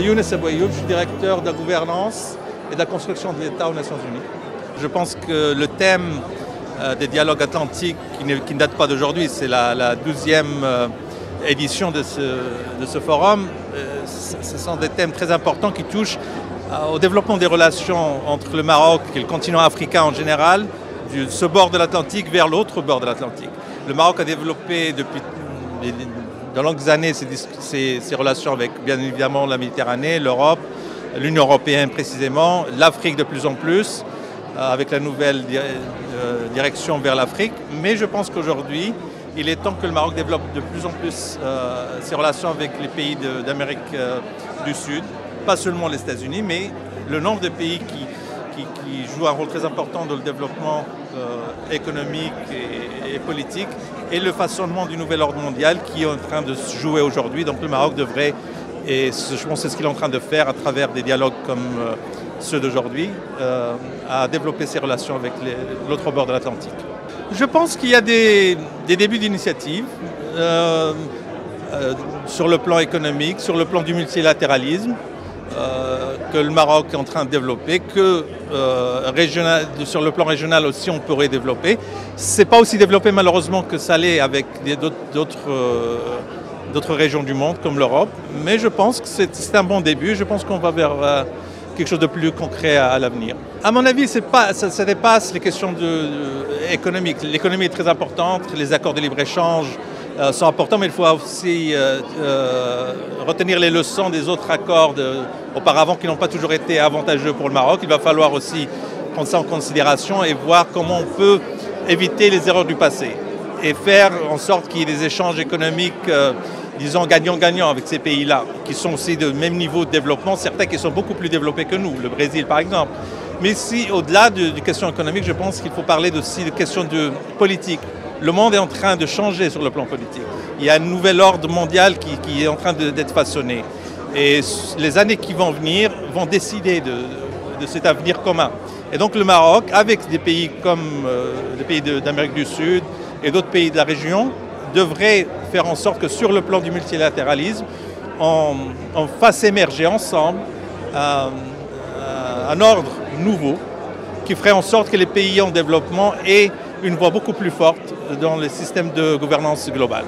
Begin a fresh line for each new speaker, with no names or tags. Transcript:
Younes Abouayoub, je suis directeur de la gouvernance et de la construction de l'État aux Nations Unies. Je pense que le thème des dialogues atlantiques, qui ne date pas d'aujourd'hui, c'est la 12e édition de ce forum, ce sont des thèmes très importants qui touchent au développement des relations entre le Maroc et le continent africain en général, de ce bord de l'Atlantique vers l'autre bord de l'Atlantique. Le Maroc a développé depuis de longues années ses relations avec, bien évidemment, la Méditerranée, l'Europe, l'Union européenne précisément, l'Afrique de plus en plus, avec la nouvelle direction vers l'Afrique. Mais je pense qu'aujourd'hui, il est temps que le Maroc développe de plus en plus ses relations avec les pays d'Amérique du Sud, pas seulement les États-Unis, mais le nombre de pays qui jouent un rôle très important dans le développement économique et politique et le façonnement du nouvel ordre mondial qui est en train de se jouer aujourd'hui. Donc le Maroc devrait, et je pense que c'est ce qu'il est en train de faire à travers des dialogues comme ceux d'aujourd'hui, à développer ses relations avec l'autre bord de l'Atlantique. Je pense qu'il y a des débuts d'initiative sur le plan économique, sur le plan du multilatéralisme, que le Maroc est en train de développer, que sur le plan régional aussi on pourrait développer. Ce n'est pas aussi développé malheureusement que ça l'est avec d'autres régions du monde comme l'Europe, mais je pense que c'est un bon début. Je pense qu'on va vers quelque chose de plus concret à l'avenir. À mon avis, ça dépasse les questions économiques. L'économie est très importante, les accords de libre-échange sont importants, mais il faut aussi retenir les leçons des autres accords auparavant qui n'ont pas toujours été avantageux pour le Maroc. Il va falloir aussi prendre ça en considération et voir comment on peut éviter les erreurs du passé et faire en sorte qu'il y ait des échanges économiques, disons, gagnant-gagnant avec ces pays-là, qui sont aussi de même niveau de développement, certains qui sont beaucoup plus développés que nous, le Brésil par exemple. Mais si, au-delà des questions économiques, je pense qu'il faut parler aussi de questions de politique. Le monde est en train de changer sur le plan politique. Il y a un nouvel ordre mondial qui est en train d'être façonné. Et les années qui vont venir vont décider de cet avenir commun. Et donc le Maroc, avec des pays comme les pays d'Amérique du Sud et d'autres pays de la région, devrait faire en sorte que sur le plan du multilatéralisme, on fasse émerger ensemble un ordre nouveau qui ferait en sorte que les pays en développement aient une voix beaucoup plus forte dans les systèmes de gouvernance globale.